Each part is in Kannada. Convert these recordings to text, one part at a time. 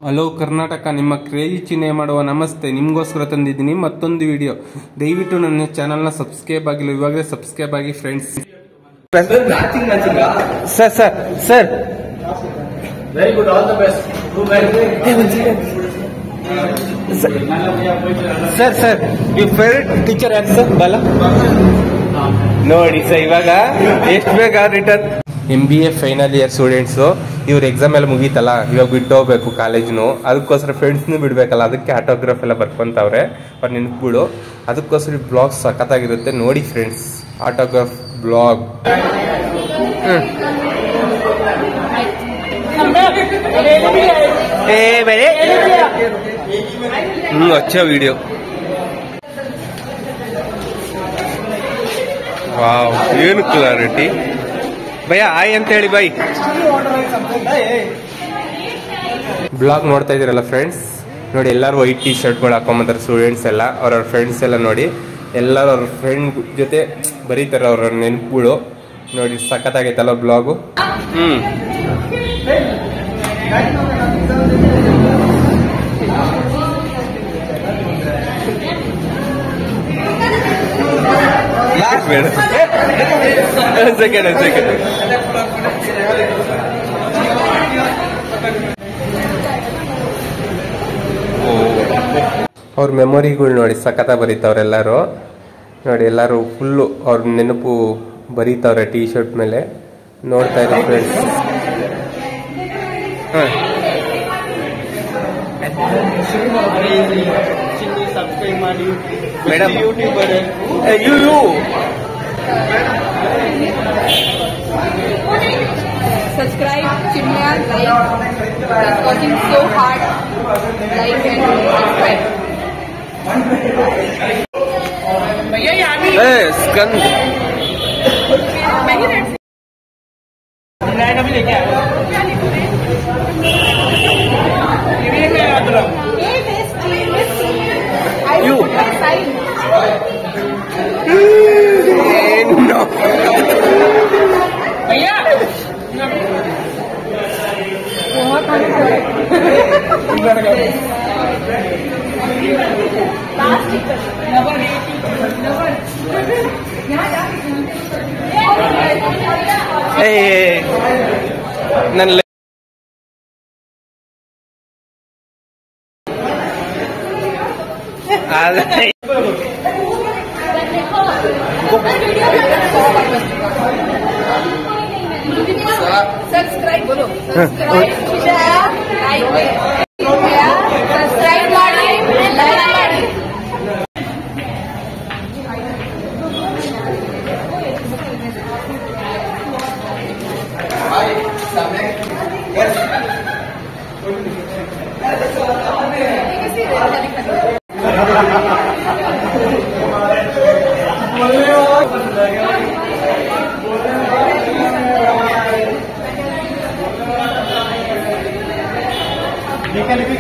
ಹಲೋ ಕರ್ನಾಟಕ, ನಿಮ್ಮ ಕ್ರೇಜಿ ಚಿಹ್ನೆ ಮಾಡುವ ನಮಸ್ತೆ. ನಿಮಗೋಸ್ಕರ ತಂದಿದ್ದೀನಿ ಮತ್ತೊಂದು ವಿಡಿಯೋ. ದಯವಿಟ್ಟು ನನ್ನ ಚಾನಲ್ನ ಸಬ್ಸ್ಕ್ರೈಬ್ ಆಗಿಲ್ಲ, ಇವಾಗಲೇ ಸಬ್ಸ್ಕ್ರೈಬ್ ಆಗಿ friends. Sir sir sir very good, all the best. Sir sir ಈ ಫೇವ್ರೆಟ್ ಟೀಚರ್ ಯಾರು ಸರ್? ಬಾಲ ನೋಡಿ ಸರ್, ಇವಾಗ ಎಷ್ಟು ಬೇಗ return. MBA final year students, ಇವ್ರ ಎಕ್ಸಾಮ್ ಎಲ್ಲ ಮುಗೀತಲ್ಲ, ಇವಾಗ ಬಿಟ್ಟು ಹೋಗ್ಬೇಕು ಕಾಲೇಜ್ನು. ಅದಕ್ಕೋಸ್ಕರ ಫ್ರೆಂಡ್ಸ್ನು ಬಿಡ್ಬೇಕಲ್ಲ, ಅದಕ್ಕೆ ಆಟೋಗ್ರಾಫ್ ಎಲ್ಲ ಬರ್ಕೊಂತವ್ರೆ. ಅವ್ರು ನೆನಪುಗಳು, ಅದಕ್ಕೋಸ್ಕರ ಬ್ಲಾಗ್ ಸಖತ್ತಾಗಿರುತ್ತೆ ನೋಡಿ ಫ್ರೆಂಡ್ಸ್. Autograph blog. अच्छा वीडियो. ವಾವ್, ಏನು ಕ್ಲಾರಿಟಿ ಭಯ್ಯ. ಆಯ್ ಅಂತ ಹೇಳಿ ಬಾಯ್. ಬ್ಲಾಗ್ ನೋಡ್ತಾ ಇದೀರಲ್ಲ ಫ್ರೆಂಡ್ಸ್, ನೋಡಿ ಎಲ್ಲರೂ ವೈಟ್ ಟಿ ಶರ್ಟ್ಗಳು ಹಾಕೊಂಬಂತಾರೆ ಸ್ಟೂಡೆಂಟ್ಸ್ ಎಲ್ಲ. ಅವ್ರವ್ರ ಫ್ರೆಂಡ್ಸ್ ಎಲ್ಲ ನೋಡಿ, ಎಲ್ಲರೂ ಅವ್ರ ಫ್ರೆಂಡ್ ಜೊತೆ ಬರೀತಾರೆ ಅವ್ರ ನೆನಪುಗಳು. ನೋಡಿ ಸಖತ್ತಾಗೈತಲ್ಲ ಬ್ಲಾಗು. ಅವ್ರ ಮೆಮೊರಿಗಳು ನೋಡಿ ಸಖತ್ತ ಬರೀತಾವ್ರೆ ಎಲ್ಲರೂ. ನೋಡಿ ಎಲ್ಲರೂ ಫುಲ್ಲು ಅವ್ರ ನೆನಪು ಬರೀತಾವ್ರೆ ಟಿ ಶರ್ಟ್ ಮೇಲೆ. ನೋಡ್ತಾ ಇದ್ದಾರೆ friends. Madam subscribe Chinmaya like it's working so hard, like and subscribe. भैया यानी स्कंद अभी लेके आया you no भैया ನನ್ನ subscribe बोलो, subscribe share like subscribe ಮಾಡಿ like ಮಾಡಿ.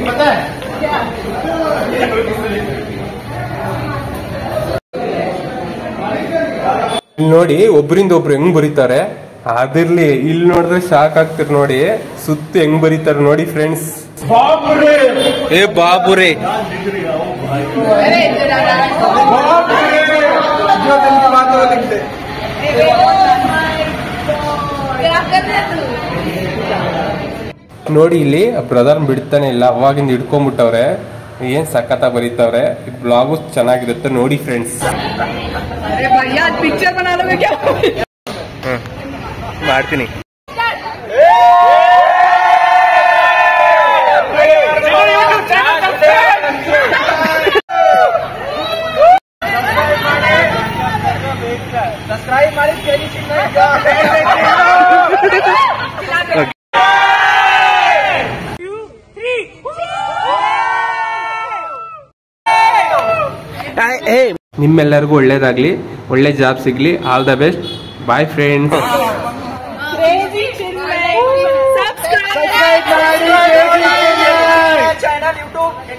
पता है ನೋಡಿ ಒಬ್ರಿಂದ ಒಬ್ರು ಹೆಂಗ್ ಬರೀತಾರೆ. ಅದಿರ್ಲಿ, ಇಲ್ಲಿ ನೋಡಿದ್ರೆ ಶಾಕ್ ಆಗ್ತಿರ್ ನೋಡಿ, ಸುತ್ತ ಹೆಂಗ್ ಬರೀತಾರೆ ನೋಡಿ ಫ್ರೆಂಡ್ಸ್. ಏ ಬಾಬುರೇ, ನೋಡಿ ಇಲ್ಲಿ ಬ್ರದರ್ ಬಿಡ್ತಾನೆ ಇಲ್ಲ, ಅವಾಗಿಂದ ಹಿಡ್ಕೊಂಡ್ಬಿಟ್ಟವ್ರೆ. ಏನ್ ಸಖತ್ತ ಬರೀತಾವ್ರೆ. ಬ್ಲಾಗು ಚೆನ್ನಾಗಿರುತ್ತೆ ನೋಡಿ ಫ್ರೆಂಡ್ಸ್. पिक्चर बना लोगे क्या? ಮಾಡ್ತೀನಿ. सब्सक्राइब ಮಾಡಿ ನಿಮ್ಮೆಲ್ಲರಿಗೂ ಒಳ್ಳೇದಾಗ್ಲಿ, ಒಳ್ಳೆ ಜಾಬ್ ಸಿಗ್ಲಿ. All the best. Bye friends. Subscribe ಮಾಡಿ ಚಾನಲ್ ಯೂಟ್ಯೂಬ್